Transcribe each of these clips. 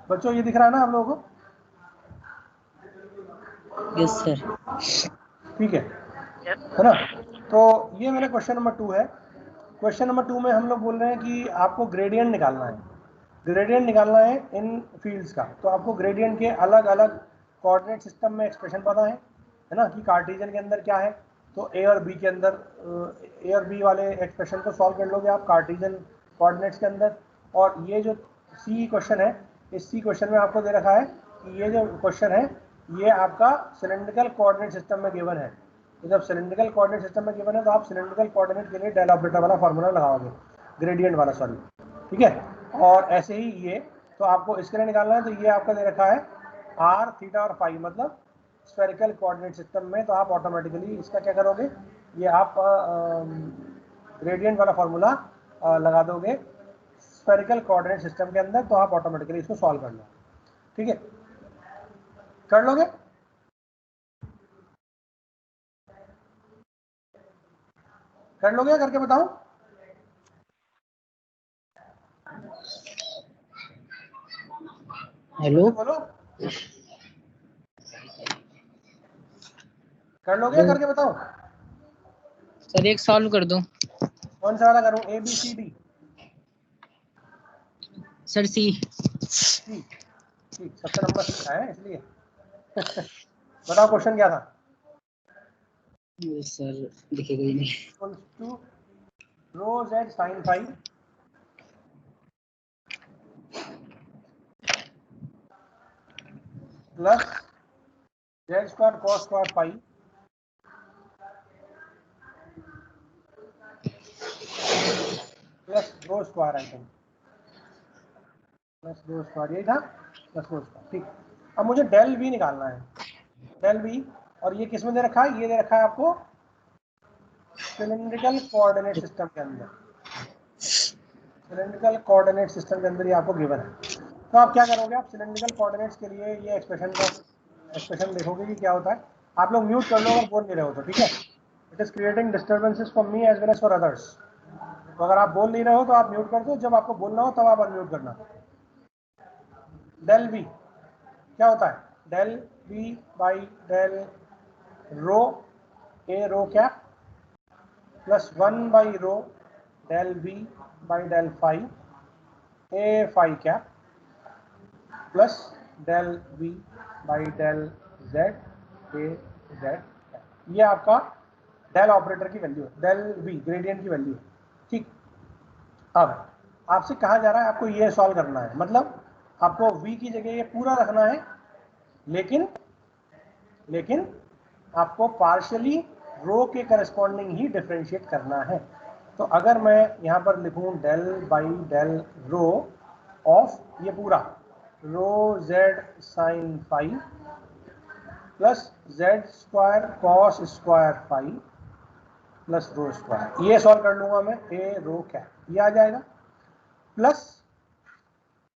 बच्चों ये दिख रहा है ना आप लोगों को? Yes sir. ठीक है ना? तो ये मेरा क्वेश्चन नंबर 2 है। क्वेश्चन नंबर 2 में हम लोग बोल रहे हैं कि आपको ग्रेडियंट निकालना है। ग्रेडियंट निकालना है इन फील्ड्स का। तो आपको ग्रेडियंट के अलग अलग कोऑर्डिनेट सिस्टम में एक्सप्रेशन पता है ना, कि कार्टेशियन के अंदर क्या है। तो ए और बी के अंदर ए और बी वाले एक्सप्रेशन को सॉल्व कर लोगे आप कार्टेशियन कोऑर्डिनेट्स के अंदर। और ये जो सी क्वेश्चन है, इस सी क्वेश्चन में आपको दे रखा है कि ये जो क्वेश्चन है ये आपका सिलेंड्रिकल कोऑर्डिनेट सिस्टम में गिवन है। तो जब सिलेंड्रिकल कोऑर्डिनेट सिस्टम में गिवन है तो आप सिलेंड्रिकल कोऑर्डिनेट के लिए डेल ऑपरेटर वाला फार्मूला लगाओगे, ग्रेडियंट वाला, सॉरी। ठीक है, और ऐसे ही ये, तो आपको इसके लिए निकालना है। तो ये आपका दे रखा है आर, थीटा और फाई, मतलब स्फेरिकल कोऑर्डिनेट सिस्टम में। तो आप ऑटोमेटिकली इसका क्या करोगे, ये आप ग्रेडियंट वाला फार्मूला लगा दोगे स्फेरिकल कोऑर्डिनेट सिस्टम के अंदर। तो आप ऑटोमेटिकली इसको सॉल्व कर लो। ठीक है, कर लोगे? कर लोगे या करके बताऊं? हेलो बोलो, कर लोगे या करके बताओ? सर एक सॉल्व कर दो। कौन सा वाला करूं, A B C D? Sir C. C, ठीक, सबसे नंबर सी है इसलिए। बताओ क्वेश्चन क्या था? सर लिखेगा ही नहीं। Equals to rho Z sine phi plus Z square cos square phi plus rho square, I think plus rho square, यही था, प्लस रो स्क्वायर। ठीक, अब मुझे डेल वी निकालना है, डेल वी। और ये किस में दे रखा है? ये दे रखा है आपको सिलेंड्रिकल कोऑर्डिनेट सिस्टम के अंदर। सिलेंड्रिकल कोऑर्डिनेट सिस्टम के अंदर ये आपको गिवन है। तो आप क्या करोगे, आप सिलेंड्रिकल कोऑर्डिनेट्स के लिए ये एक्सप्रेशन देखोगे कि क्या होता है। आप लोग म्यूट कर लो अगर बोल नहीं रहे हो तो, ठीक है? It is creating disturbances for me as well as for others. तो अगर आप बोल नहीं रहे हो तो आप म्यूट कर दो, जब आपको बोलना हो तब आप अनम्यूट करना। डेल वी क्या होता है? Del V by del rho A rho cap plus 1 by rho del V by del phi A phi cap plus del V by del Z A Z. ये आपका डेल ऑपरेटर की value है, del V gradient की value है। ठीक, अब आपसे कहा जा रहा है आपको ये सॉल्व करना है, मतलब आपको v की जगह ये पूरा रखना है, लेकिन आपको पार्शियली रो के करस्पॉन्डिंग ही डिफरेंशिएट करना है। तो अगर मैं यहाँ पर लिखूँ del by del rho of ये पूरा rho Z sine phi plus Z square cos square phi plus rho square, ये सॉल्व कर लूंगा मैं, ए रो कैप, ये आ जाएगा। प्लस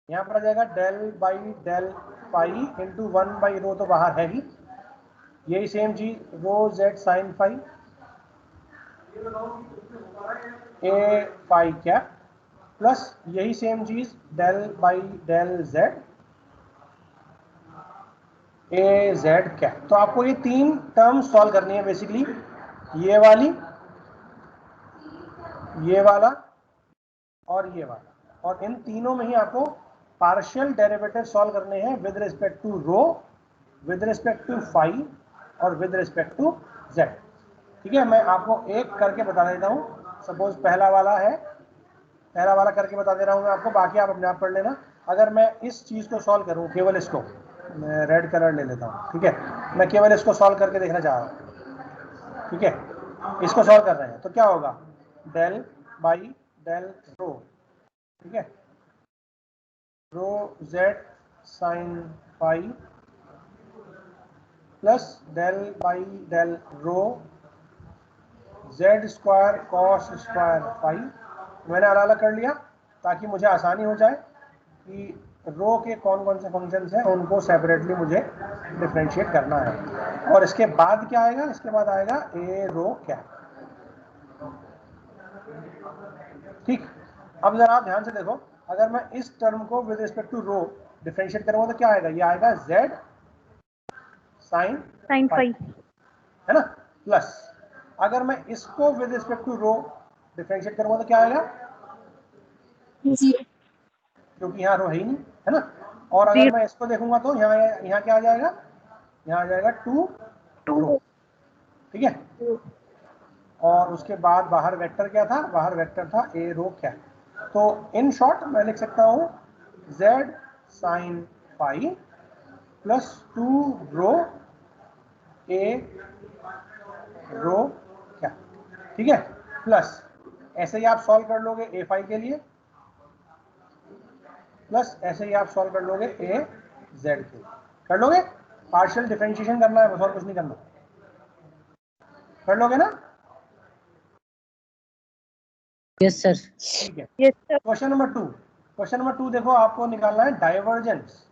यहाँ पर आ जाएगा del by del phi into 1 by rho, तो बाहर है ही, यही सेम चीज rho Z sine phi A phi cap plus यही सेम चीज del by del Z A Z cap. तो आपको ये तीन टर्म सॉल्व करनी है बेसिकली, ये वाली, ये वाला और ये वाला, और इन तीनों में ही आपको पार्शियल डेरिवेटिव सॉल्व करने हैं with respect to rho, with respect to phi और विद रिस्पेक्ट टू जेड। ठीक है, मैं आपको एक करके बता देता हूँ। सपोज पहला वाला है, पहला वाला करके बता दे रहा हूँ मैं आपको, बाकी आप अपने आप पढ़ लेना। अगर मैं इस चीज को सॉल्व करूँ, केवल इसको, मैं रेड कलर ले लेता हूँ, ठीक है, मैं केवल इसको सॉल्व करके देखना चाह रहा हूँ। ठीक है, इसको सॉल्व कर रहे हैं तो क्या होगा, डेल बाई डेल रो, ठीक है, rho Z sine phi plus del by del rho z square cos square phi. मैंने अलग अलग कर लिया ताकि मुझे आसानी हो जाए कि रो के कौन कौन से फंक्शंस हैं उनको सेपरेटली मुझे डिफरेंशिएट करना है। और इसके बाद क्या आएगा, इसके बाद आएगा ए रो कैप। ठीक, अब जरा आप ध्यान से देखो, अगर मैं इस टर्म को with respect to rho differentiate करूंगा तो क्या आएगा, ये आएगा z साइन फाई, है ना, प्लस अगर मैं इसको with respect to rho differentiate करूंगा तो क्या आएगा, क्योंकि यहाँ रो है ही नहीं, है ना। और अगर मैं इसको देखूंगा तो यहाँ क्या आ जाएगा, यहाँ आ जाएगा 2 रो, ठीक है। और उसके बाद बाहर वेक्टर क्या था, बाहर वेक्टर था a रो क्या। तो इन शॉर्ट मैं लिख सकता हूँ z sine phi plus 2 rho a rho क्या, ठीक है। प्लस ऐसे ही आप सॉल्व कर लोगे a फाई के लिए, प्लस ऐसे ही आप सॉल्व कर लोगे a z के लिए, कर लोगे। पार्शियल डिफरेंशिएशन करना है बस, और कुछ नहीं करना, कर लोगे ना। Yes sir. ठीक है, क्वेश्चन नंबर 2 देखो, आपको निकालना है डाइवर्जेंस।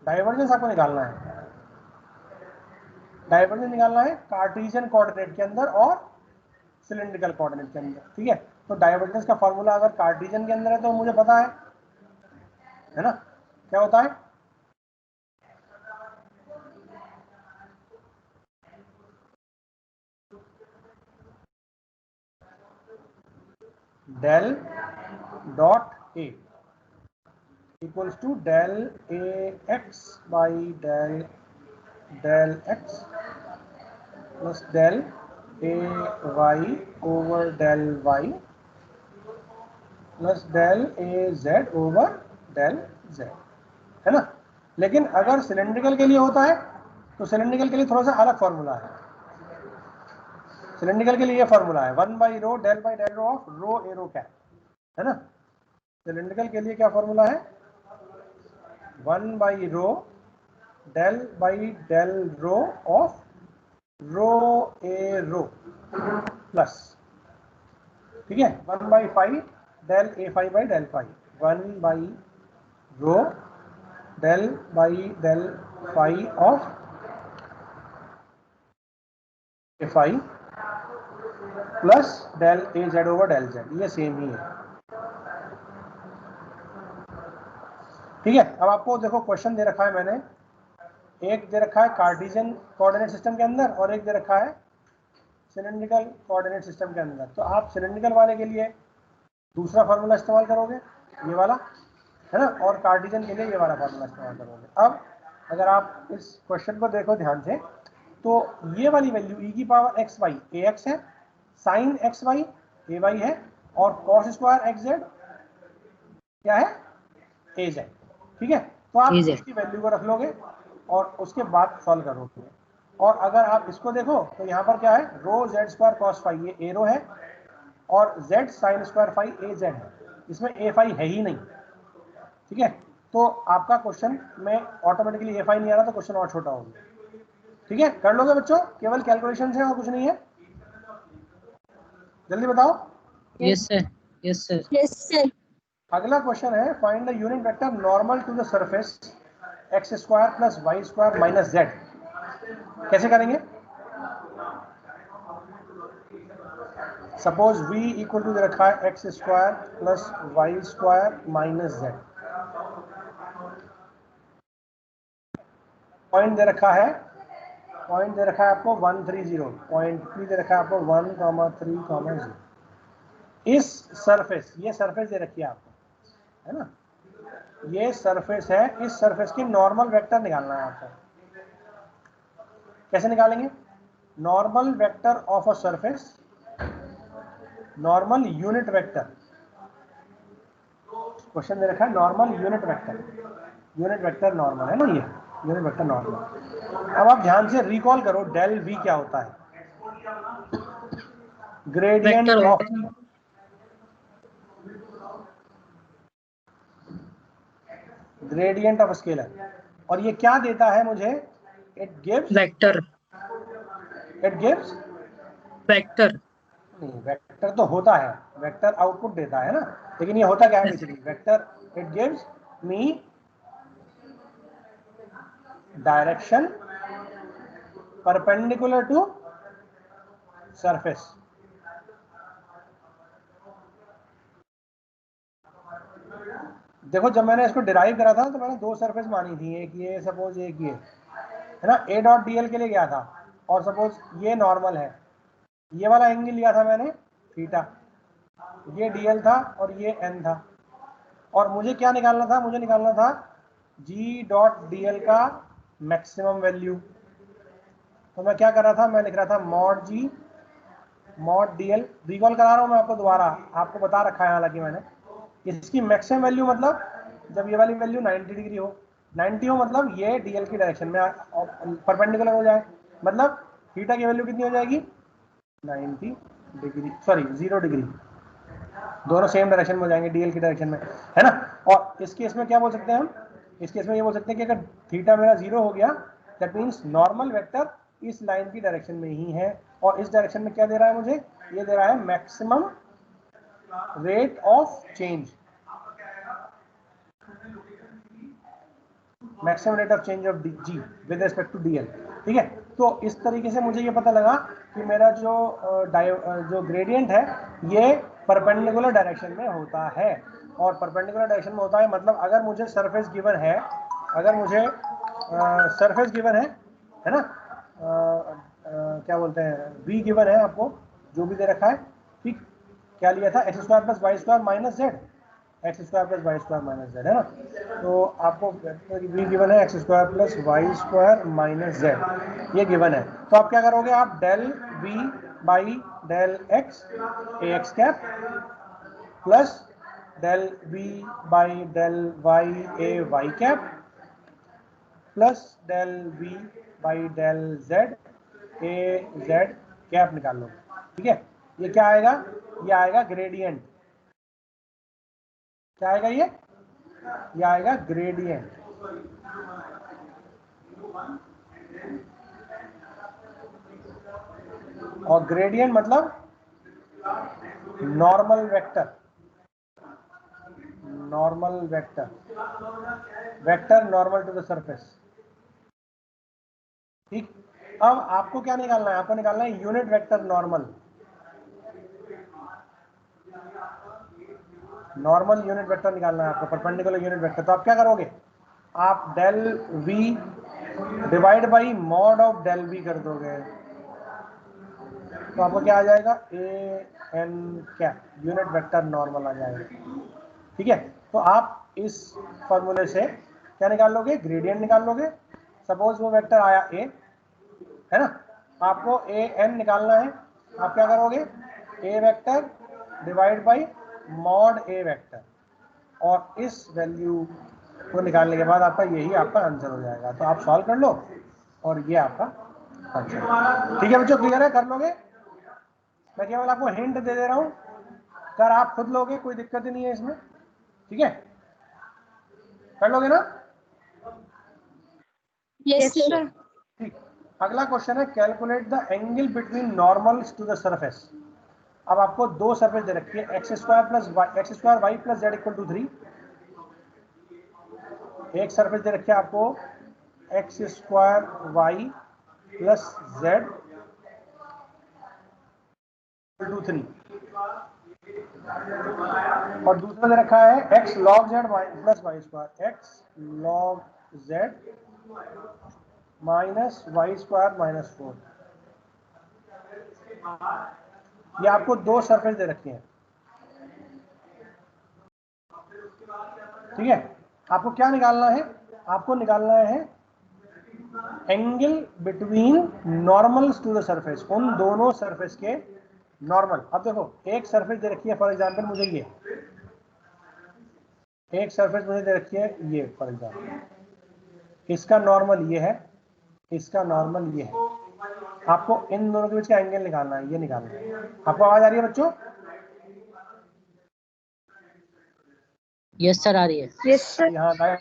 डाइवर्जेंस आपको निकालना है, डाइवर्जेंस निकालना है कार्टेशियन कोऑर्डिनेट के अंदर और सिलेंड्रिकल कोऑर्डिनेट के अंदर, ठीक है। तो डाइवर्जेंस का फॉर्मूला अगर कार्टेशियन के अंदर है तो मुझे पता है ना, क्या होता है, del dot A equals to del A X by del X plus del A Y over del Y plus del A Z over del Z, है ना। लेकिन अगर सिलेंड्रिकल के लिए होता है तो सिलेंड्रिकल के लिए थोड़ा सा अलग फॉर्मूला है। सिलेंड्रिकल के लिए ये फॉर्मूला है 1 by rho del rho of rho A rho cap, है ना। सिलेंड्रिकल के लिए क्या फॉर्मूला है, 1 by rho del rho of rho A rho plus, ठीक है, 1 by phi del A phi by del phi, 1 by rho del phi of A phi plus del A Z over del Z, ये same ही है, ठीक है। अब आपको देखो क्वेश्चन दे रखा है मैंने, एक दे रखा है कार्टेशियन कोऑर्डिनेट सिस्टम के अंदर और एक दे रखा है सिलेंड्रिकल कोऑर्डिनेट सिस्टम के अंदर। तो आप सिलेंड्रिकल वाले के लिए दूसरा फार्मूला इस्तेमाल करोगे, ये वाला, है ना, और कार्टेशियन के लिए ये वाला फार्मूला इस्तेमाल करोगे। अब अगर आप इस क्वेश्चन को देखो ध्यान से, तो ये वाली वैल्यू e की पावर एक्स वाई ए एक्स है, sine x Y A Y है, और कॉस स्क्वायर एक्स जेड क्या है, ए जेड, ठीक है। तो आप इसकी वैल्यू को रख लोगे और उसके बाद सॉल्व करोगे। और अगर आप इसको देखो तो यहाँ पर क्या है, rho z square cos phi, ये ए रो है, और जेड साइन स्क्वायर फाई ए जेड है, इसमें ए फाई है ही नहीं, ठीक है। तो आपका क्वेश्चन में ऑटोमेटिकली ए फाई नहीं आ रहा तो क्वेश्चन और छोटा हो गया, ठीक है। कर लोगे बच्चों, केवल कैलकुलेशन है और कुछ नहीं है, जल्दी बताओ। Yes sir, yes sir, yes sir. अगला क्वेश्चन है, find the unit vector normal to the surface x square plus Y square minus z. कैसे करेंगे, सपोज v इक्वल टू दे रखा है x square plus Y square minus z, point दे रखा है आपको 130, पॉइंट पी दे रखा है आपको 1,3,0। इस सरफेस, ये सरफेस दे रखी है आपको, है ना, ये सरफेस है, इस सरफेस की नॉर्मल वेक्टर निकालना है आपको। कैसे निकालेंगे, normal vector of a surface, normal unit vector, question दे रखा है नॉर्मल यूनिट वेक्टर नॉर्मल है ना, ये यूनिट वेक्टर नॉर्मल। अब आप ध्यान से रिकॉल करो डेल वी क्या होता है, ग्रेडियंट ऑफ स्केलर, और ये क्या देता है मुझे, इट गिव्स वेक्टर, वेक्टर नहीं, वेक्टर तो होता है, वेक्टर आउटपुट देता है ना, लेकिन ये होता क्या है basically, vector it gives me direction perpendicular to surface, देखो जब मैंने इसको डिराइव करा था तो मैंने दो सरफेस मानी थी, एक ये सपोज एक ये है ना, ए डॉट डी एल के लिए गया था, और सपोज ये नॉर्मल है, ये वाला एंगल लिया था मैंने थीटा, ये डी एल था और ये एन था, और मुझे क्या निकालना था, मुझे निकालना था जी डॉट डी एल का मैक्सिमम वैल्यू। तो मैं क्या कर रहा था, मैं लिख रहा था मॉड जी मॉड डी एल, रिकॉल करा रहा हूँ मैं आपको दोबारा, आपको बता रखा है हालांकि मैंने, इसकी मैक्सिमम वैल्यू मतलब जब ये वाली वैल्यू 90 डिग्री हो, 90 हो मतलब ये डीएल की डायरेक्शन में परपेंडिकुलर हो जाए, मतलब थीटा की वैल्यू कितनी हो जाएगी 90 डिग्री, सॉरी 0 डिग्री, दोनों सेम डायरेक्शन में हो जाएंगे डीएल की डायरेक्शन में, है ना। और इस केस में क्या बोल सकते हैं हम, इस केस में ये बोल सकते हैं कि अगर थीटा मेरा 0 हो गया, दैट मीन्स नॉर्मल वेक्टर इस लाइन की डायरेक्शन में ही है, और इस डायरेक्शन में क्या दे रहा है मुझे, ये दे रहा है maximum rate of change, maximum rate of change of G with respect to DL. ठीक है, तो इस तरीके से मुझे ये पता लगा कि मेरा जो ग्रेडियंट है ये परपेंडिकुलर डायरेक्शन में होता है, और परपेंडिकुलर डायरेक्शन में होता है मतलब अगर मुझे सरफेस गिवन है, अगर मुझे सरफेस गिवन है ना, क्या बोलते हैं v गिवन है आपको, जो भी दे रखा है, ठीक, क्या लिया था X square plus Y square minus Z, X square plus Y square minus Z, है ना। तो आपको v गिवन है x square plus Y square minus Z, ये गिवन है, तो आप क्या करोगे, आप del v by del X A X cap plus del v by del Y A Y cap plus del v by del z A Z cap निकाल लो। ठीक है, ये क्या आएगा, ये आएगा ग्रेडियंट, क्या आएगा ये आएगा ग्रेडियंट। और ग्रेडियंट मतलब normal vector, normal vector, vector normal to the surface. ठीक, अब आपको क्या निकालना है, आपको निकालना है unit vector normal, normal unit vector निकालना है आपको, परपेंडिकुलर यूनिट वेक्टर। तो आप क्या करोगे, आप del v divide by mod of del v कर दोगे, तो आपको क्या आ जाएगा a n cap unit vector normal आ जाएगा। ठीक है, तो आप इस फॉर्मूले से क्या निकाल लोगे, ग्रेडियंट निकाल लोगे। सपोज वो वेक्टर आया ए, है ना, आपको ए एन निकालना है, आप क्या करोगे, a vector divide by mod a vector, और इस वैल्यू को निकालने के बाद आपका यही आपका आंसर हो जाएगा। तो आप सॉल्व कर लो और ये आपका आंसर। ठीक है बच्चों, क्लियर है, कर लोगे, मैं केवल आपको हिंट दे रहा हूं, कर आप खुद लोगे, कोई दिक्कत ही नहीं है इसमें। ठीक है, कर लोगे ना? Yes sir. ठीक, अगला क्वेश्चन है calculate the angle between normals to the surface. अब आपको दो सरफेस दे रखी है, x square plus Y, X square Y plus Z equal to 3, एक सरफेस दे रखी है आपको X square Y plus Z equal to 3, और दूसरा दे रखा है X log Z plus Y square, X log Z minus Y square minus 4। ये आपको दो सरफेस दे रखी हैं। ठीक है, आपको क्या निकालना है, आपको निकालना है angle between normals to the surface, उन दोनों सरफेस के नॉर्मल। अब देखो एक सरफेस दे रखी है, फॉर एग्जांपल मुझे ये एक सरफेस मुझे दे रखी है ये, फॉर एग्जांपल इसका नॉर्मल ये है, इसका नॉर्मल ये है, आपको इन दोनों के बीच का एंगल निकालना है, ये निकालना है। आपको आवाज आ रही है बच्चों? यस सर, आ रही है। Yes sir. यहाँ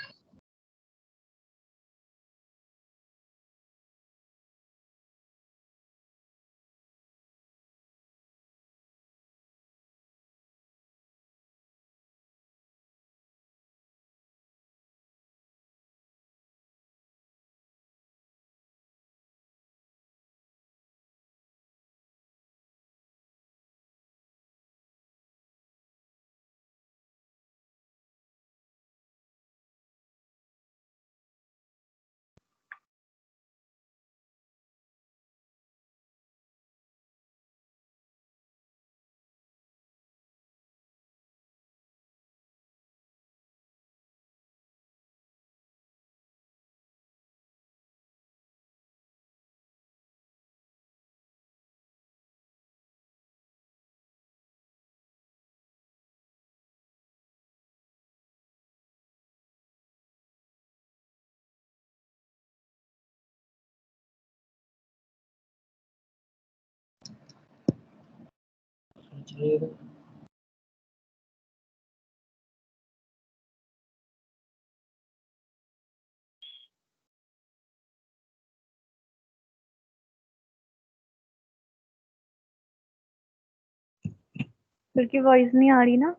क्योंकि वॉइस नहीं आ रही ना।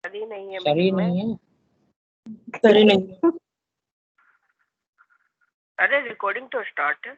सही नहीं है, सही नहीं है, सही नहीं है। अरे रिकॉर्डिंग तो स्टार्ट है।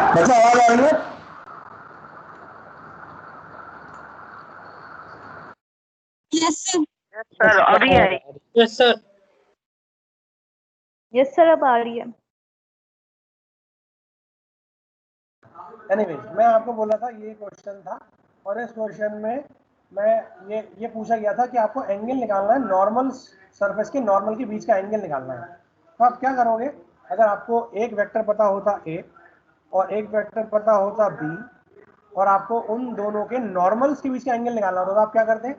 बच्चा आवाज आ रही है? Yes sir. सर अभी आई। Yes sir. यस सर, अब आ रही है। एनीवेज, मैं आपको बोला था ये क्वेश्चन था, और इस क्वेश्चन में मैं ये पूछा गया था कि आपको एंगल निकालना है, नॉर्मल सरफेस के नॉर्मल के बीच का एंगल निकालना है। तो आप क्या करोगे, अगर आपको एक वेक्टर पता होता ए और एक वेक्टर पता होता बी, और आपको उन दोनों के नॉर्मल्स के बीच का एंगल निकालना होता, तो आप क्या करते हैं?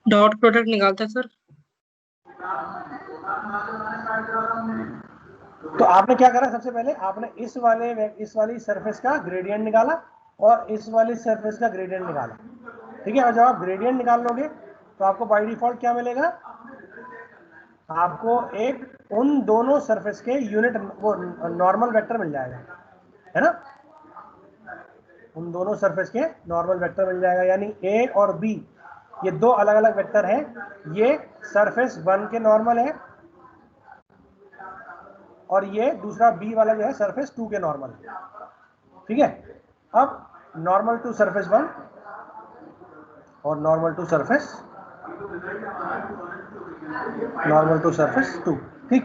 डॉट प्रोडक्ट निकालते हैं सर। तो आपने क्या करा, सबसे पहले आपने इस वाली सरफेस का ग्रेडियंट निकाला और इस वाली सरफेस का ग्रेडियंट निकाला, ठीक है। और जब आप ग्रेडियंट निकाल लोगे तो आपको बाय डिफॉल्ट क्या मिलेगा, आपको एक उन दोनों सरफेस के यूनिट वो नॉर्मल वेक्टर मिल जाएगा, है ना। उन दोनों सरफेस के नॉर्मल वेक्टर मिल जाएगा, यानी ए और बी ये दो अलग अलग वेक्टर हैं। ये सरफेस 1 के नॉर्मल है और ये दूसरा बी वाला जो है सरफेस 2 के नॉर्मल है, ठीक है। अब नॉर्मल टू सरफेस 1 और नॉर्मल टू सरफेस 2, ठीक।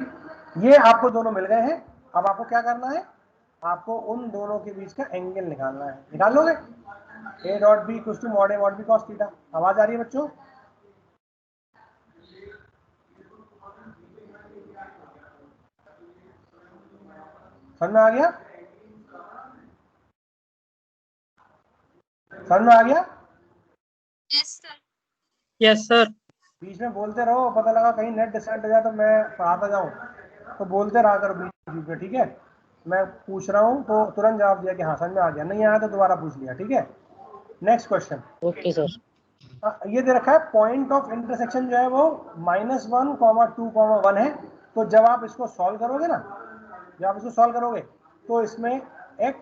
ये आपको दोनों मिल गए हैं। अब आपको क्या करना है, आपको उन दोनों के बीच का एंगल निकालना है। निकाल लोगे? A dot B equals to mod A mod B cos theta. आवाज आ रही है बच्चों? समझ में आ गया? समझ में आ गया? Yes sir. Yes sir. बीच में बोलते रहो, पता लगा कहीं नेट डिस्कनेक्ट हो जाए तो मैं पढ़ाता जाऊं, तो बोलते रहा करो बीच में, ठीक है। मैं पूछ रहा हूं तो तुरंत जवाब दिया कि हाँ समझ में आ गया, नहीं आया तो दोबारा पूछ लिया, ठीक है। Next question. Okay sir. ये दे रखा है पॉइंट ऑफ इंटरसेक्शन जो है वो -1, 2, 1 है। तो जब आप इसको सॉल्व करोगे ना, तो इसमें x,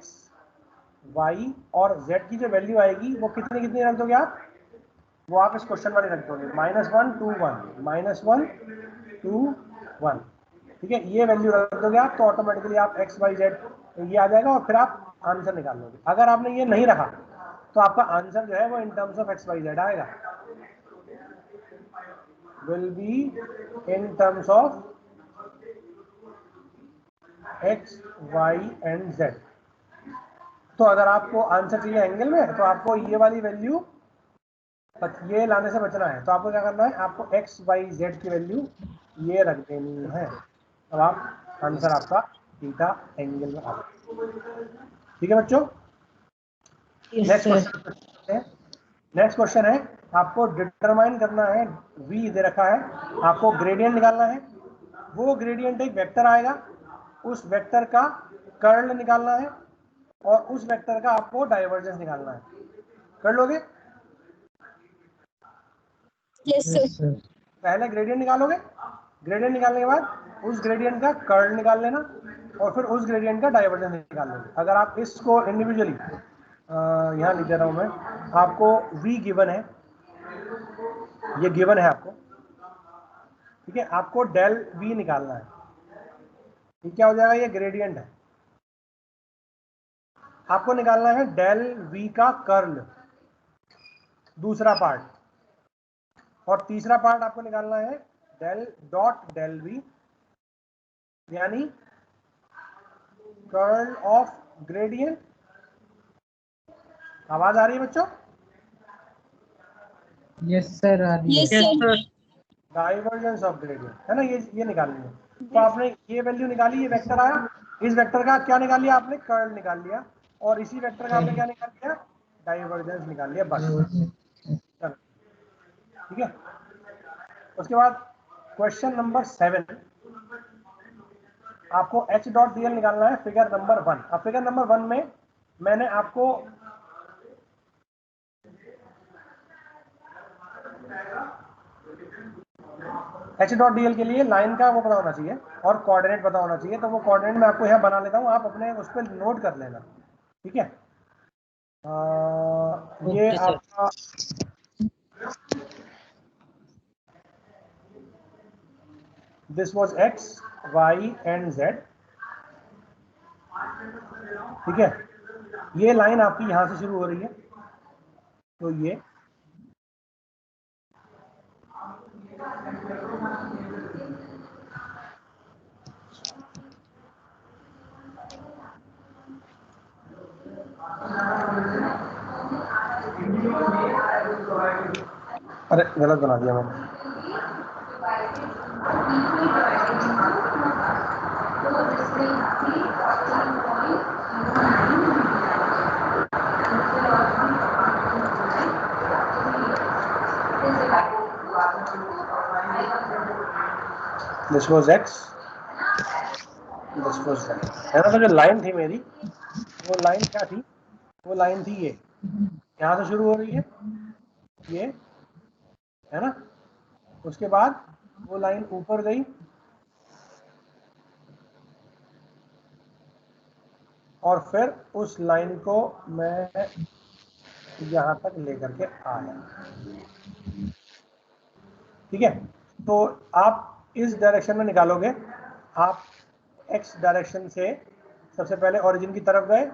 y और z की जो वैल्यू आएगी वो कितनी कितनी रख दोगे आप, वो आप इस क्वेश्चन वाले रख दोगे, -1, 2, 1, ठीक है। ये वैल्यू रख दोगे आप तो ऑटोमेटिकली आप x, y, z ये आ जाएगा और फिर आप आंसर निकाल लोगे। अगर आपने ये नहीं रखा तो आपका आंसर जो है वो in terms of x, y, z आएगा, will be in terms of x, y and z। तो अगर आपको आंसर चाहिए एंगल में तो आपको ये वाली वैल्यू ये लाने से बचना है। तो आपको क्या करना है, आपको x, y, z की वैल्यू ये रख देनी है। अब आप आंसर आपका थीटा एंगल में आ जाए, ठीक है बच्चों। नेक्स्ट क्वेश्चन है, आपको डिटरमाइन करना है, v दे रखा है, आपको ग्रेडियंट निकालना है। वो ग्रेडियंट एक वेक्टर आएगा, उस वेक्टर का कर्ल निकालना है और उस वेक्टर का आपको डाइवर्जेंस निकालना है। कर लोगे? Yes sir. पहले ग्रेडियंट निकालोगे, ग्रेडियंट निकालने के बाद उस ग्रेडियंट का कर्ल निकाल लेना और फिर उस ग्रेडियंट का डाइवर्जेंस निकाल लेना। अगर आप इसको इंडिविजुअली यहाँ लिख दे रहा हूँ मैं, आपको v गिवन है, ये गिवन है आपको, ठीक है। आपको डेल v निकालना है, ये क्या हो जाएगा, ये ग्रेडियंट है, आपको निकालना है डेल वी का कर्ल, दूसरा पार्ट, और तीसरा पार्ट आपको निकालना है डेल डॉट डेल वी, यानी कर्ल ऑफ ग्रेडियंट। आवाज आ रही है बच्चों? यस सर, आ रही है। Yes, sir. Divergence of gradient है ना, ये निकालनी है। तो आपने ये वैल्यू निकाली, ये वेक्टर आया, इस वेक्टर का क्या निकाल लिया आपने? कर्ल निकाल लिया, और इसी वेक्टर का आपने क्या निकाल लिया? डाइवर्जेंस निकाल लिया, बस। चलो ठीक है। उसके बाद क्वेश्चन नंबर 7, आपको h डॉट dl निकालना है, फिगर नंबर 1। अब फिगर नंबर 1 में मैंने आपको h डॉट dl के लिए लाइन का वो पता होना चाहिए और कोऑर्डिनेट पता होना चाहिए। तो वो कोऑर्डिनेट मैं आपको यहाँ बना लेता हूँ, आप अपने उस पर नोट कर लेना, ठीक है। ये Okay, sir. आपका this was x, y and z, ठीक है। ये लाइन आपकी यहाँ से शुरू हो रही है, तो ये अरे गलत बना दिया मैंने। This was x, this was z, है ना। तो जो लाइन थी मेरी, वो लाइन क्या थी? वो लाइन थी ये, यहाँ से शुरू हो रही है, ये है ना। उसके बाद वो लाइन ऊपर गई और फिर उस लाइन को मैं यहाँ तक लेकर के आया, ठीक है। तो आप इस डायरेक्शन में निकालोगे, आप x डायरेक्शन से सबसे पहले ओरिजिन की तरफ गए,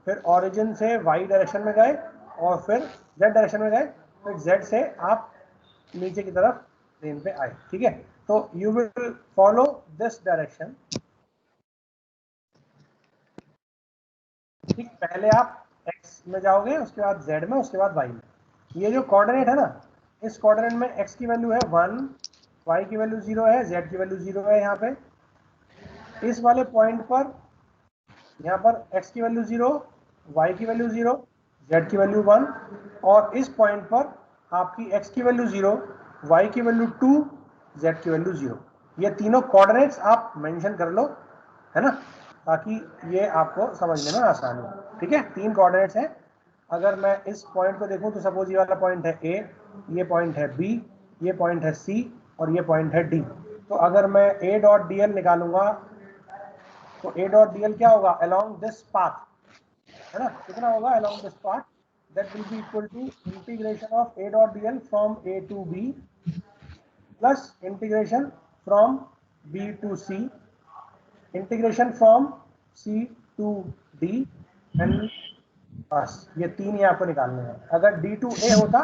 फिर ओरिजिन से y डायरेक्शन में गए, और फिर z डायरेक्शन में गए, फिर z से आप नीचे की तरफ प्लेन पे आए, ठीक है। तो you will follow this direction, ठीक। पहले आप x में जाओगे, उसके बाद z में, उसके बाद y में। ये जो कोऑर्डिनेट है ना, इस कोऑर्डिनेट में x की वैल्यू है 1, y की वैल्यू 0 है, z की वैल्यू 0 है। यहाँ पे इस वाले पॉइंट पर, यहाँ पर x की वैल्यू 0, y की वैल्यू 0, z की वैल्यू 1, और इस पॉइंट पर आपकी x की वैल्यू 0, y की वैल्यू 2, z की वैल्यू 0। ये तीनों कोऑर्डिनेट्स आप मेंशन कर लो, है ना, ताकि ये आपको समझने में आसानी हो, ठीक है। 3 कोऑर्डिनेट्स हैं। अगर मैं इस पॉइंट को देखूं तो सपोज ये वाला पॉइंट है A, ये पॉइंट है B, ये पॉइंट है C, और ये पॉइंट है D। तो अगर मैं A डॉट DL निकालूंगा, तो A डॉट DL क्या होगा? अलोंग दिस पाथ, है ना। कितना होगा along this path? That will be equal to integration of A dot DL from A to B plus integration from B to C, integration from C to D, and बस ये 3 ही आपको निकालने हैं। अगर D टू A होता,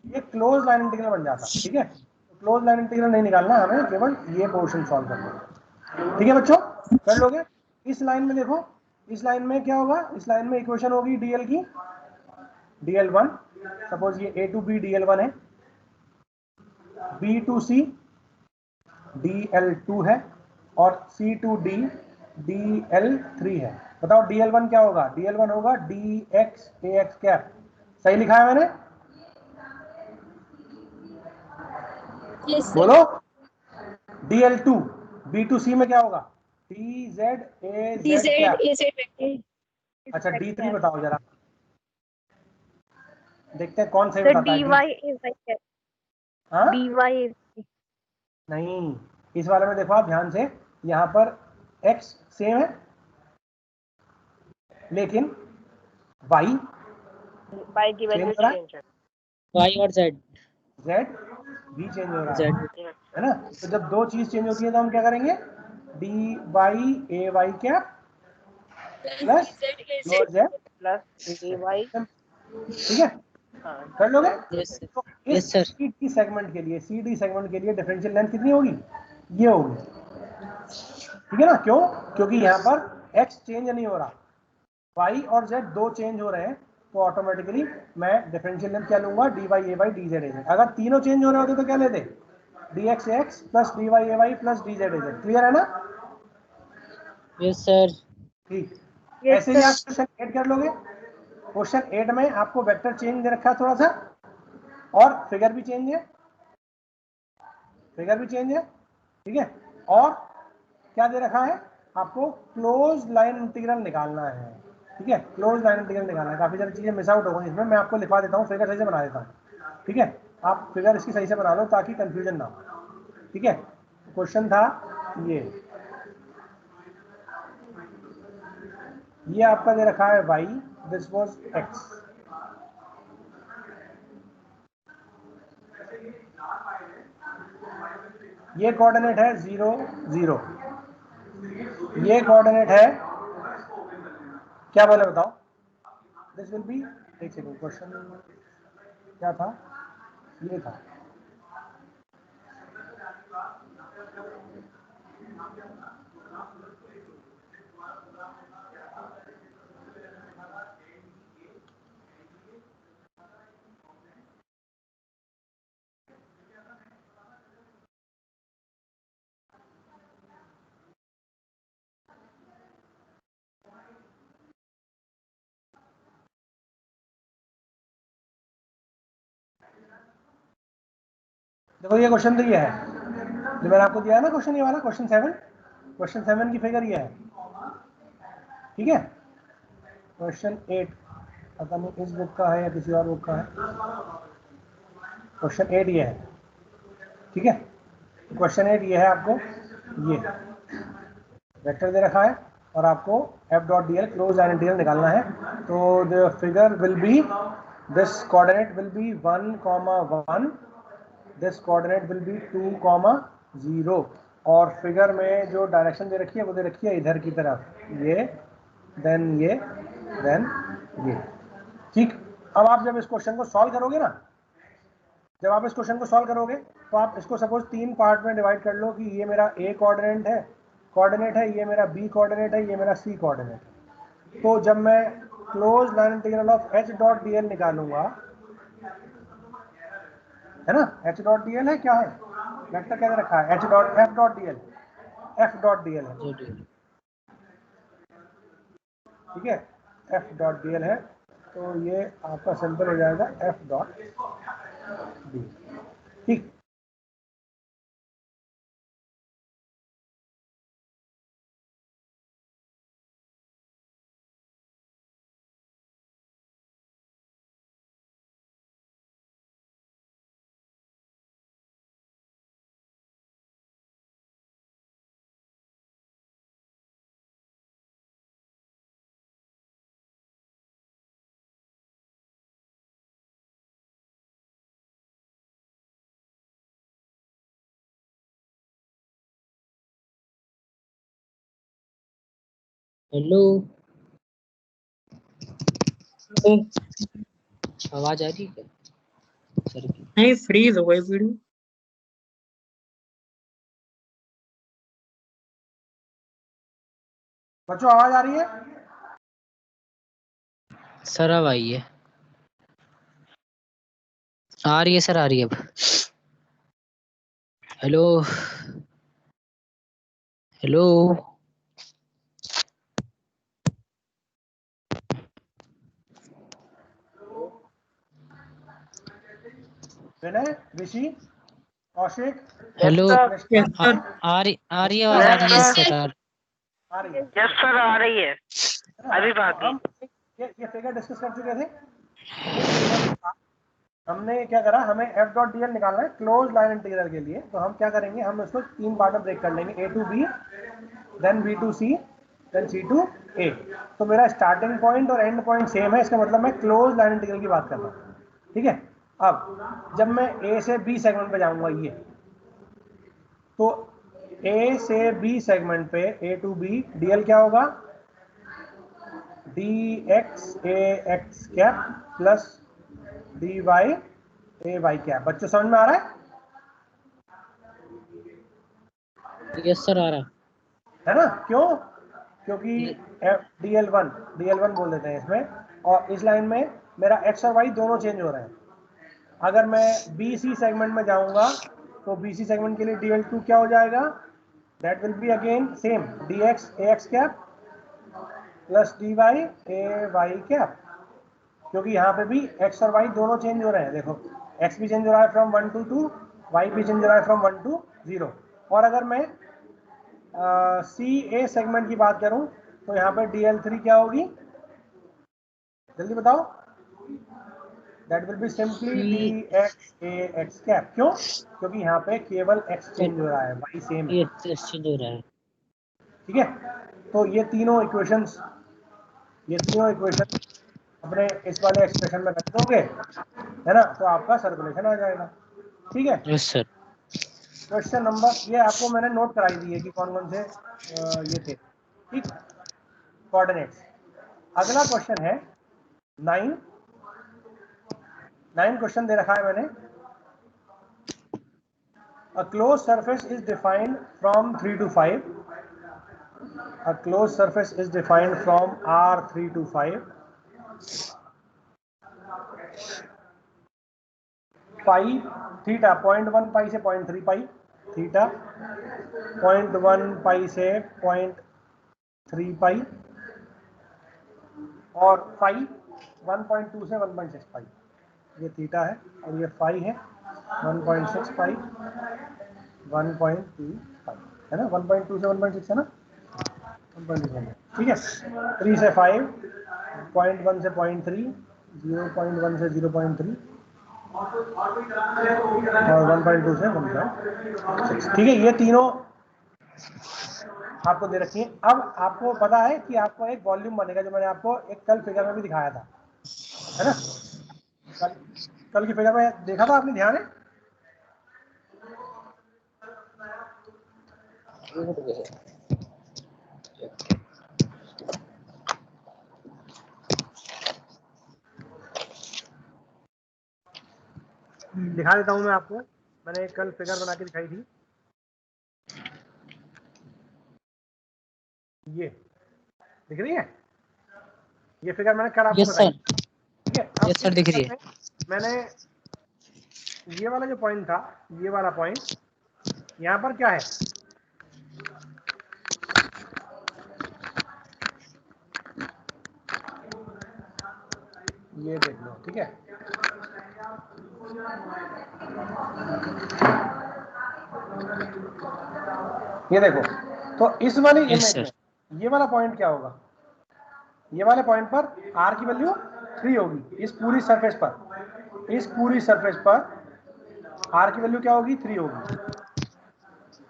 ये close line integral बन जाता, ठीक है। तो क्लोज लाइन इंटीग्रल नहीं निकालना हमें, केवल ये पोर्शन सॉल्व करना है, ठीक है बच्चों। कर लोगे? इस लाइन में देखो, इस लाइन में क्या होगा? इस लाइन में इक्वेशन होगी DL की, DL1, सपोज ये A टू B DL1 है, B टू C DL2 है, और C टू D DL3 है। बताओ DL1 क्या होगा? DL1 होगा DX AX कैप। सही लिखा है मैंने? Yes, sir. बोलो। DL2 B2C में क्या होगा? DZ AZ DZ cap. AZ vector. अच्छा D3 बताओ जरा, देखते हैं कौन सही सर बताता है। dy is like हाँ? dy is नहीं, इस वाले में देखो आप ध्यान से, यहाँ पर x सेम है, लेकिन y y की वैल्यू हो रहा है, चेंज है। Y और Z. z भी चेंज हो रहा Z. है ना। तो जब दो चीज चेंज होती है तो हम क्या करेंगे? dy ay cap plus DZ AZ. z plus dy। ठीक है, हाँ कर लोगे? यस तो यस इस सर। CD सेगमेंट के लिए, CD सेगमेंट के लिए डिफरेंशियल लेंथ कितनी होगी? ये होगी, ठीक है ना? क्यों? क्योंकि यहाँ पर x चेंज नहीं हो रहा, y और z दो चेंज हो रहे हैं, तो ऑटोमेटिकली मैं डिफरेंशियल लेंथ क्या लूंगा? dy ay dz az। अगर तीनों चेंज हो रहे होते तो क्या लेते? dx ax plus dy ay plus dz az। Clear है ना? Yes sir. ठीक, Yes, ऐसे ही sir. आप क्वेश्चन 8 कर लोगे। क्वेश्चन 8 में आपको वेक्टर चेंज दे रखा है थोड़ा सा, और फिगर भी चेंज है, फिगर भी चेंज है, ठीक है? और क्या दे रखा है आपको? क्लोज लाइन इंटीग्रल निकालना है, ठीक है? क्लोज लाइन इंटीग्रल निकालना है। काफी सारी चीजें मिस आउट हो गई इसमें, मैं आपको लिखवा देता हूँ, फिगर सही से बना देता हूँ, ठीक है? आप फिगर इसकी सही से बना लो ताकि कंफ्यूजन ना हो, ठीक है? क्वेश्चन था ये आपका दे रखा है y, दिस वाज x, ये कोऑर्डिनेट है 0 0, ये कोऑर्डिनेट है क्या बोले बताओ? दिस विल बी, एक सेकंड, क्वेश्चन क्या था? ये था, देखो ये क्वेश्चन तो ये है जो मैंने आपको दिया है ना, क्वेश्चन ये वाला, क्वेश्चन 7, क्वेश्चन 7 की फिगर ये है, ठीक है? क्वेश्चन 8 पता नहीं इस बुक का है या किसी और बुक का है, क्वेश्चन 8 ये है, ठीक है? क्वेश्चन 8 ये है, आपको ये वेक्टर दे रखा है और आपको F dot D L close line integral निकालना है। तो the figure will be, this coordinate will be 1,1, this coordinate will be 2,0, और फिगर में जो डायरेक्शन दे रखी है वो दे रखी है इधर की तरफ, ये देन ये देन ये, ठीक? अब आप जब इस क्वेश्चन को सॉल्व करोगे ना, जब आप इस क्वेश्चन को सॉल्व करोगे तो आप इसको सपोज 3 पार्ट में डिवाइड कर लो कि ये मेरा ए कोऑर्डिनेट है, ये मेरा बी कोऑर्डिनेट है, ये मेरा सी कोऑर्डिनेट है। तो जब मैं close line integral of H dot D L निकालूंगा, है ना? एच डॉट डी एल है, क्या है वेक्टर क्या रखा है? H dot F dot D L, F dot D L है, ठीक है? एफ डॉट डी एल है, तो ये आपका सिंपल हो जाएगा एफ डॉट डी, ठीक? हेलो, आवाज आ रही है सर की? नहीं, फ्रीज हो गई वीडियो। बच्चों आवाज आ रही है? सर अब आई है, आ रही है सर, आ रही है अब। हेलो हेलो, विनय, ऋषि, कौशिक, हेलो। Yes, आ रही आवाज, आ रही है सर, आ रही है? yes, sir. आ रही है अभी तो बाकी। हम ये फिगर डिस्कस कर चुके थे। हमने क्या करा, हमें एफ डॉट डी एल निकालना है क्लोज लाइन इंटीग्रल के लिए। तो हम क्या करेंगे, हम इसको 3 पार्ट में ब्रेक कर लेंगे, A to B, then B to C, then C to A. तो मेरा स्टार्टिंग पॉइंट और एंड पॉइंट सेम है, इसका मतलब मैं क्लोज लाइन इंटीग्रल की बात कर रहा हूँ, ठीक है? अब जब मैं ए से बी सेगमेंट पे जाऊंगा, ये तो ए से बी सेगमेंट पे, ए टू बी, डीएल क्या होगा? dx cap plus dy cap. बच्चों समझ में आ रहा है? यस सर आ रहा है ना? क्यों? क्योंकि dl1 बोल देते हैं इसमें, और इस लाइन में मेरा x और y दोनों चेंज हो रहे हैं। अगर मैं BC सेगमेंट में जाऊंगा तो BC सेगमेंट के लिए dl2 क्या हो जाएगा? That will be again same dx ax cap plus dy ay cap, क्योंकि यहाँ पे भी x और y दोनों चेंज हो रहे हैं। देखो x भी चेंज हो रहा है फ्रॉम 1 to 2, y भी चेंज हो रहा है फ्रॉम 1 to 0। और अगर मैं CA सेगमेंट की बात करूं तो यहाँ पे dl3 क्या होगी? जल्दी बताओ। That will be simply dx ax cap. क्यों? क्योंकि यहाँ पे केवल x चेंज हो रहा है, y सेम है। ये चेंज हो रहा है। ठीक है, तो ये तीनों इक्वेशंस अपने इस वाले एक्सप्रेशन में रख दोगे, है ना, तो आपका सर्कुलेशन आ जाएगा। ठीक है, यस सर। क्वेश्चन नंबर, ये आपको मैंने नोट कराई दी है कि कौन कौन से ये थे। ठीक, कोऑर्डिनेट्स। अगला क्वेश्चन है 9 क्वेश्चन दे रखा है मैंने। A closed surface is defined from 3 to 5. A closed surface is defined from R3 to 5. Pi theta 0.1 पाई से 0.3 पाई, थीटा 0.1 पाई से 0.3 पाई, और फाई 1.2 से 1.6 पाई। ये थीटा है और ये फाई है 1.6 पाई 1.2 पाई, है ना? 1.2 से 1.6 है ना? 1.2। ठीक है, 3 से 5, 0.1 से 0.3, 0.1 से 0.3 और 1.2 से 1.6। ठीक है, ये तीनों आपको दे रखी है। अब आपको पता है कि आपको एक वॉल्यूम बनेगा, जो मैंने आपको एक कल फिगर में भी दिखाया था, है ना? कल की फिगर में देखा था आपने, ध्यान है? दिखा देता हूं मैं आपको, मैंने एक कल फिगर बना के दिखाई थी। ये दिख रही है? ये फिगर मैंने कल आपको बताई। ठीक है, अब यस सर दिख रही है। मैंने ये वाला जो पॉइंट था, ये वाला पॉइंट, यहाँ पर क्या है? ये देख लो। ठीक है, ये देखो, तो इस वाली इमेज में ये वाला पॉइंट क्या होगा? ये वाले पॉइंट पर r की वैल्यू 3 होगी। इस पूरी सरफेस पर r की वैल्यू क्या होगी? 3 होगी।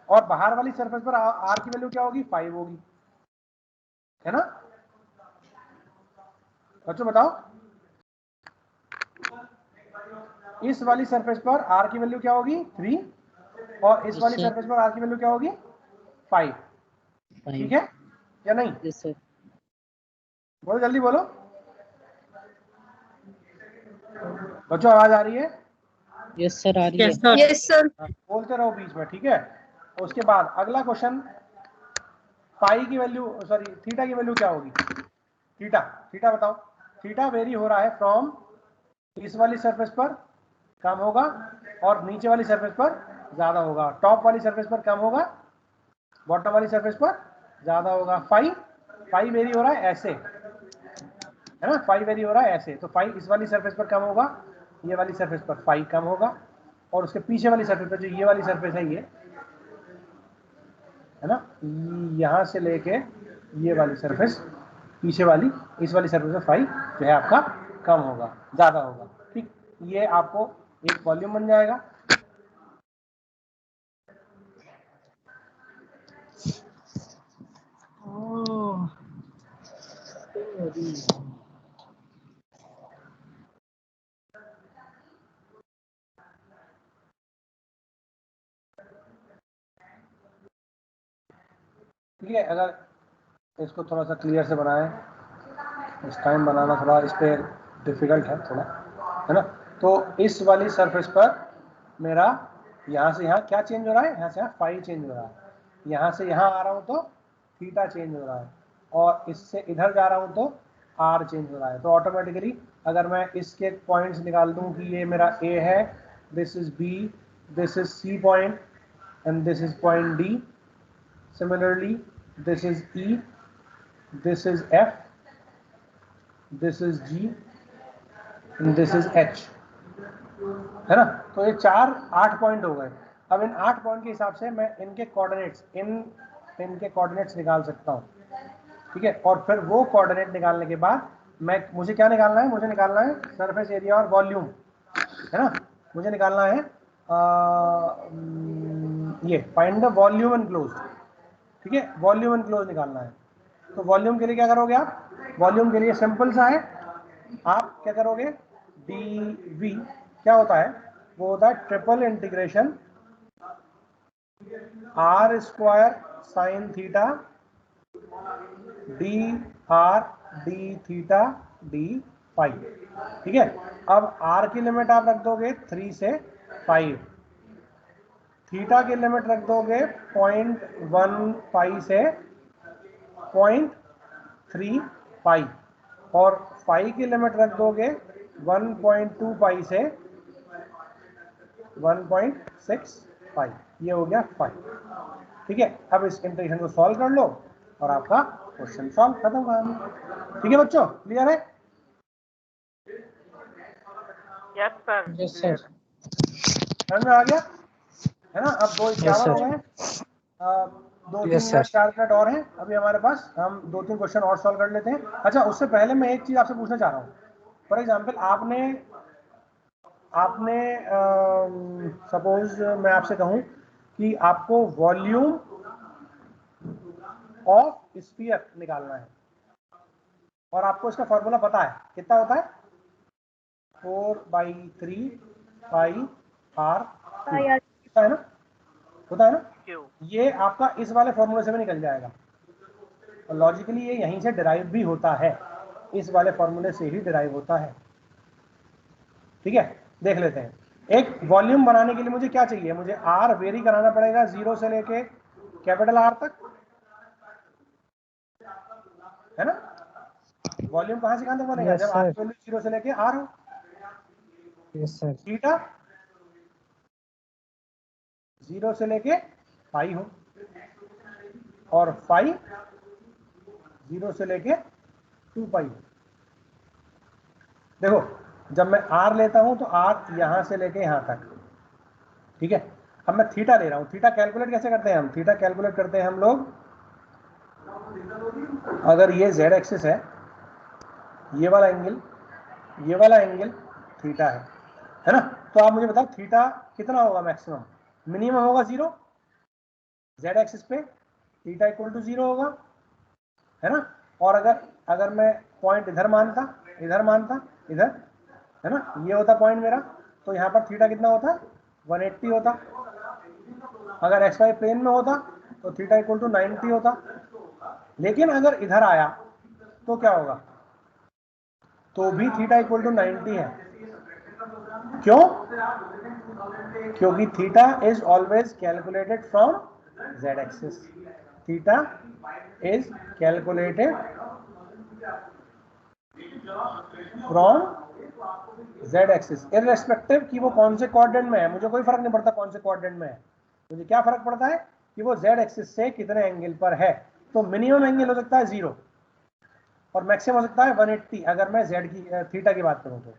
और बाहर वाली सरफेस पर r की वैल्यू क्या होगी? 5 होगी, है ना? बच्चों बताओ, इस वाली सरफेस पर r की वैल्यू क्या होगी? 3, और इस वाली सरफेस पर r की वैल्यू क्या होगी? 5। ठीक है या नहीं? Yes sir. बोलो, जल्दी बोलो बच्चों, आवाज आ रही है? यस सर आ रही है। Yes sir. बोलते रहो बीच में। ठीक है, उसके बाद अगला क्वेश्चन, पाई की वैल्यू, सॉरी थीटा की वैल्यू क्या होगी? थीटा बताओ। थीटा वेरी हो रहा है फ्रॉम इस वाली सरफेस पर कम होगा और नीचे वाली सरफेस पर ज्यादा होगा। टॉप वाली सरफेस पर कम होगा, बॉटम वाली सरफेस पर ज्यादा होगा। फाई वेरी हो रहा है ऐसे, है ना? फाई वेरी हो रहा है ऐसे, तो फाई इस वाली सरफेस पर कम होगा, ये वाली सरफेस पर फाई कम होगा, और उसके पीछे वाली सरफेस पर, जो ये वाली सरफेस है, ये है ना, यहां से लेके ये वाली सरफेस, पीछे वाली इस वाली सरफेस पर फाई जो है आपका कम होगा, ज्यादा होगा। ठीक, ये आपको एक वॉल्यूम बन जाएगा। ठीक है, अगर इसको थोड़ा सा क्लियर से बनाएं इस टाइम बनाना थोड़ा इस पर डिफिकल्ट है थोड़ा, है ना। तो इस वाली सरफेस पर मेरा यहाँ से यहाँ क्या चेंज हो रहा है, यहाँ से यहाँ फाई चेंज हो रहा है, यहाँ से यहाँ आ रहा हूँ तो थीटा चेंज हो रहा है, और इससे इधर जा रहा हूँ तो आर चेंज हो रहा है। तो ऑटोमेटिकली अगर मैं इसके पॉइंट्स निकाल दूँ कि ये मेरा ए है, this is B, this is C point and this is point D, similarly this is E, this is F, this is G, this is H, है ना। तो ये 8 पॉइंट हो गए। अब इन 8 पॉइंट के हिसाब से मैं इनके कोऑर्डिनेट्स इनके कोऑर्डिनेट्स निकाल सकता हूँ, ठीक है। और फिर वो कोऑर्डिनेट निकालने के बाद मुझे क्या निकालना है, मुझे निकालना है सरफेस एरिया और वॉल्यूम, है ना। मुझे निकालना है ये फाइंड द वॉल्यूम एनक्लोज्ड, ठीक है, वॉल्यूम एनक्लोज्ड निकालना है। तो वॉल्यूम के लिए क्या करोगे आप, वॉल्यूम के लिए सिंपल सा है, आप क्या करोगे, डी वी क्या होता है, वो होता है triple integration R square sine theta D R D theta D phi, ठीक है। अब आर की लिमिट आप रख दोगे 3 से 5, थीटा की लिमिट रख दोगे 0.15 से 0.3 पाई, और फाई की लिमिट रख दोगे 1.2 पाई से 1.6 पाई। ये हो गया फाई, ठीक है। अब इस इंटीग्रेशन को सॉल्व कर लो और आपका क्वेश्चन सॉल्व, खत्म कहानी। ठीक है बच्चों, क्लियर है? Yes sir. Yes sir. समझ में आ गया, है ना। अब 2:51 हो गए, 2-3 मिनट 4 मिनट और हैं अभी हमारे पास, हम 2-3 क्वेश्चन और सॉल्व कर लेते हैं। अच्छा, उससे पहले मैं एक चीज आपसे पूछना चाह रहा हूँ। फॉर एग्जाम्पल आपने सपोज मैं आपसे कहूँ कि आपको वॉल्यूम ऑफ स्फीयर निकालना है, और आपको इसका फॉर्मूला पता है, कितना होता है, 4/3 पाई आर, होता है ना, होता है ना। ये आपका इस वाले फॉर्मूले से भी निकल जाएगा, और लॉजिकली ये यहीं से डिराइव भी होता है, इस वाले फॉर्मूले से ही डिराइव होता है, ठीक है। देख लेते हैं। एक वॉल्यूम बनाने के लिए मुझे क्या चाहिए, मुझे आर वेरी कराना पड़ेगा 0 से लेके कैपिटल आर तक, है ना। वॉल्यूम कहां से कहां तक बनेगा, जब आर की वैल्यू 0 से लेके आर हो। Yes sir. थीटा 0 से लेके पाई हो, और फाई 0 से लेके 2 पाई हो। देखो, जब मैं आर लेता हूं तो आर यहां से लेके यहां तक, ठीक है। अब मैं थीटा ले रहा हूं, थीटा कैलकुलेट कैसे करते हैं हम, थीटा कैलकुलेट करते हैं हम लोग, अगर ये जेड एक्सिस है, ये वाला एंगल थीटा है ना। तो आप मुझे बताओ थीटा कितना होगा मैक्सिमम, मिनिमम होगा 0, जेड एक्सिस पे थीटा इक्वल टू 0 होगा, है ना। और अगर मैं पॉइंट इधर मानता, इधर, है ना, ये होता पॉइंट मेरा, तो यहाँ पर थीटा कितना होता, 180 होता। अगर एक्स वाई प्लेन में होता तो थीटा इक्वल टू 90 होता। लेकिन अगर इधर आया तो क्या होगा, तो भी थीटा इक्वल टू 90 है। क्यों? क्योंकि theta is always calculated from Z axis, theta is calculated from Z axis, irrespective कि वो कौन से कोऑर्डिनेट में है। मुझे कोई फर्क नहीं पड़ता कौन से कोऑर्डिनेट में है, मुझे क्या फर्क पड़ता है कि वो जेड एक्सिस से कितने एंगल पर है। तो मिनिमम एंगल हो सकता है 0 और मैक्सिमम हो सकता है 180, अगर मैं जेड की थीटा की बात करूं तो।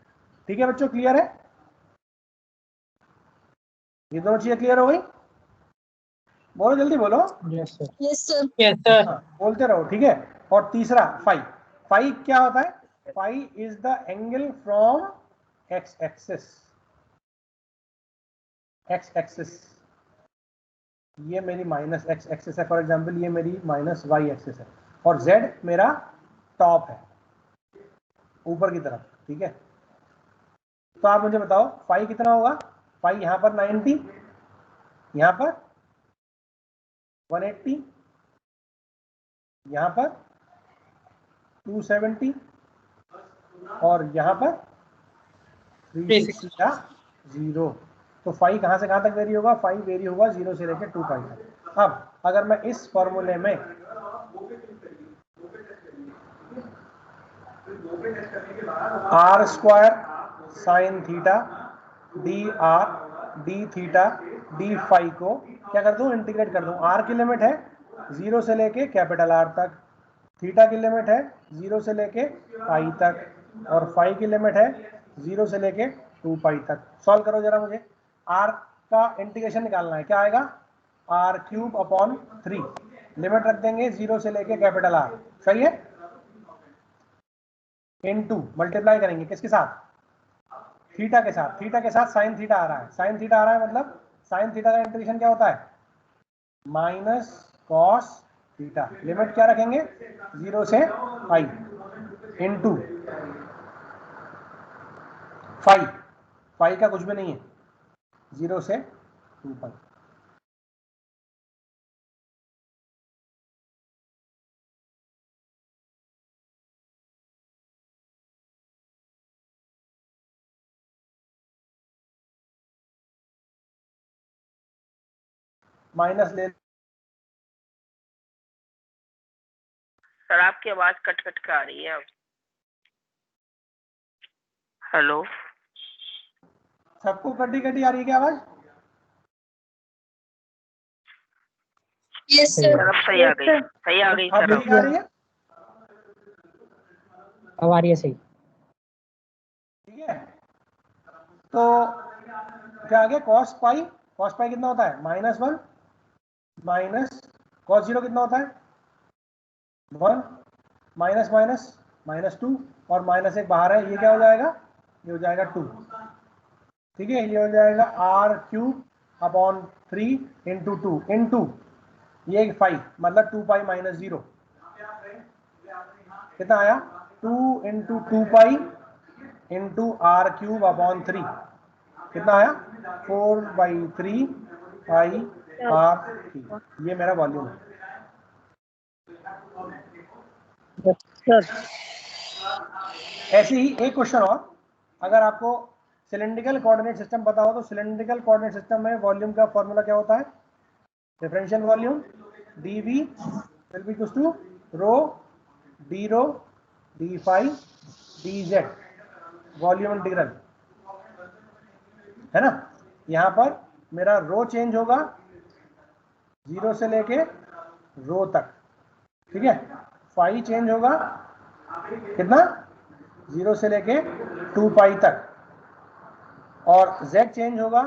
ठीक है बच्चों, क्लियर है? ये दोनों चीजें क्लियर हो गई? बोलो, जल्दी बोलो। Yes sir. Yes sir. Yes sir. बोलते रहो, ठीक है। और तीसरा फाई क्या होता है, phi is the angle from x axis, ये मेरी माइनस एक्स एक्सिस है, फॉर एग्जांपल ये मेरी माइनस वाई एक्सिस है, और जेड मेरा टॉप है ऊपर की तरफ, ठीक है। तो आप मुझे बताओ फाई कितना होगा, फाई यहां पर 90, यहां पर 180, यहां पर 270, और यहाँ पर 360 या 0। तो फाई कहाँ से कहाँ तक वेरी होगा? फाई वेरी होगा 0 से लेकर 2 पाई तक। अब अगर मैं इस फॉर्मूले में r square sine theta D R D theta D phi को क्या कर दूं? इंटीग्रेट कर दूं। आर की लिमिट है 0 से लेके कैपिटल आर तक, थीटा की लिमिट है 0 से लेके पाई तक, और फाई की लिमिट है 0 से लेके 2 पाई तक। सॉल्व करो जरा मुझे। आर का इंटीग्रेशन निकालना है, क्या आएगा? आर क्यूब अपॉन 3, लिमिट रख देंगे 0 से लेके कैपिटल आर, सही है, इनटू मल्टीप्लाई करेंगे किसके साथ? थीटा के साथ। थीटा के साथ साइन थीटा आ रहा है, साइन थीटा आ रहा है मतलब साइन थीटा का इंटीग्रेशन क्या होता है? Minus cos theta. लिमिट क्या रखेंगे? 0 से पाई, इनटू फाई। फाई का कुछ भी नहीं है, 0 से 2 पाई। माइनस ले। सर आपकी आवाज कट कट के आ रही है अब। हेलो, सबको कटी कटी आ रही है क्या आवाज? Yes sir sir. अब सही आ गई, सही आ गई अब सर। ठीक आ रही है? अब आ रही है सही। ठीक है, तो क्या आ गया? Cos pi. कॉस पाई कितना होता है? -1 माइनस कॉस 0 कितना होता है? 1 माइनस माइनस -2, और -1 बाहर है, ये क्या हो जाएगा? ये हो जाएगा 2। ठीक है, ये हो जाएगा r cube upon 3 into 2 into ये 5, मतलब 2 पाई माइनस 0। कितना आया? 2 into 2 pi into r cube upon 3। कितना आया? 4/3 पाई आर क्यूब। ये मेरा वॉल्यूम है। सर ऐसे ही एक क्वेश्चन और, अगर आपको सिलेंड्रिकल कोऑर्डिनेट सिस्टम पता हो तो सिलेंड्रिकल कोऑर्डिनेट सिस्टम में वॉल्यूम का फॉर्मूला क्या होता है? Differential volume dV will be equals to rho d rho d phi d z, volume integral है ना। यहां पर मेरा रो चेंज होगा 0 से लेके रो तक, ठीक है। फाई चेंज होगा कितना? 0 से लेके 2 पाई तक, और z चेंज होगा,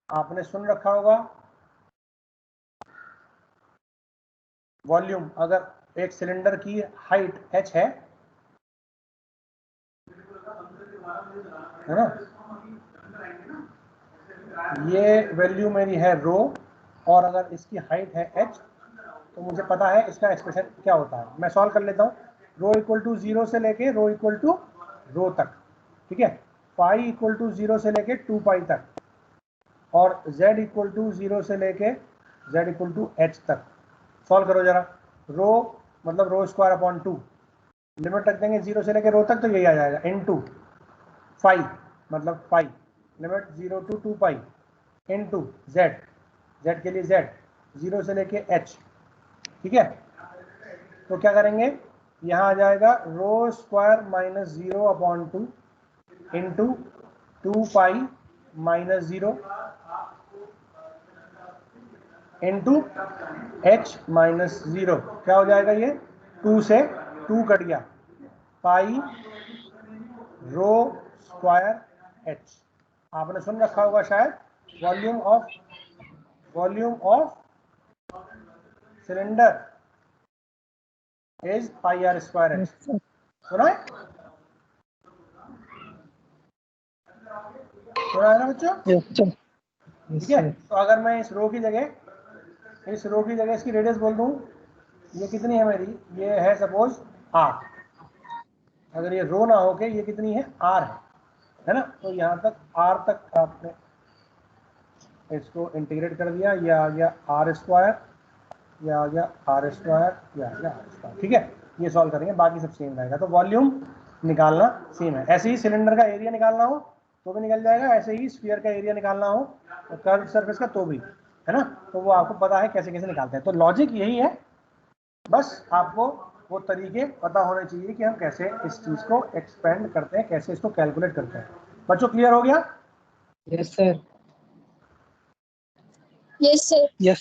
आपने सुन रखा होगा, वॉल्यूम अगर एक सिलेंडर की हाइट h है ना, ये वैल्यू मेरी है रो, और अगर इसकी हाइट है h, तो मुझे पता है इसका एक्सप्रेशन क्या होता है। मैं सॉल्व कर लेता हूँ। रो इक्वल टू 0 से लेके रो इक्वल टू रो तक, ठीक है। फाई इक्वल टू 0 से लेके 2 पाई तक, और z इक्वल टू 0 से लेके z इक्वल टू h तक। सॉल्व करो जरा। रो मतलब रो स्क्वायर अपॉन 2, लिमिट रख देंगे 0 से लेके रो तक, तो यही आ जाएगा, इनटू फाई मतलब phi, limit 0 to 2 pi, into z, z के लिए z 0 से लेके h, ठीक है। तो क्या करेंगे? यहाँ आ जाएगा rho square minus 0 upon 2 into 2 pi minus 0 into h minus 0। क्या हो जाएगा? ये 2 से 2 कट गया, पाई रो स्क्वायर h। आपने सुन रखा होगा शायद, volume of cylinder is pi r square h। सुना है? सुना है ना बच्चों? ठीक है। तो अगर मैं इस रो की जगह इसकी रेडियस बोल दूं, ये कितनी है मेरी? ये है सपोज r। अगर ये रो ना होके ये कितनी है? r है ना। तो यहाँ तक r तक आपने इसको इंटीग्रेट कर दिया, ये आ गया आर स्क्वायर, ये आ गया आर स्क्वायर, ये आ गया आर स्क्वायर, ठीक है। ये सॉल्व करेंगे, बाकी सब सेम रहेगा। तो वॉल्यूम निकालना सेम है। ऐसे ही सिलेंडर का एरिया निकालना हो तो भी निकल जाएगा, ऐसे ही स्फीयर का एरिया निकालना हो और कर्व सरफेस का तो भी, है ना। तो वो आपको पता है कैसे कैसे निकालते हैं। तो लॉजिक यही है, बस आपको वो तरीके पता होने चाहिए कि हम कैसे इस चीज को एक्सपेंड करते हैं, कैसे इसको कैलकुलेट करते हैं। बच्चों क्लियर हो गया? Yes sir. Yes, sir. Yes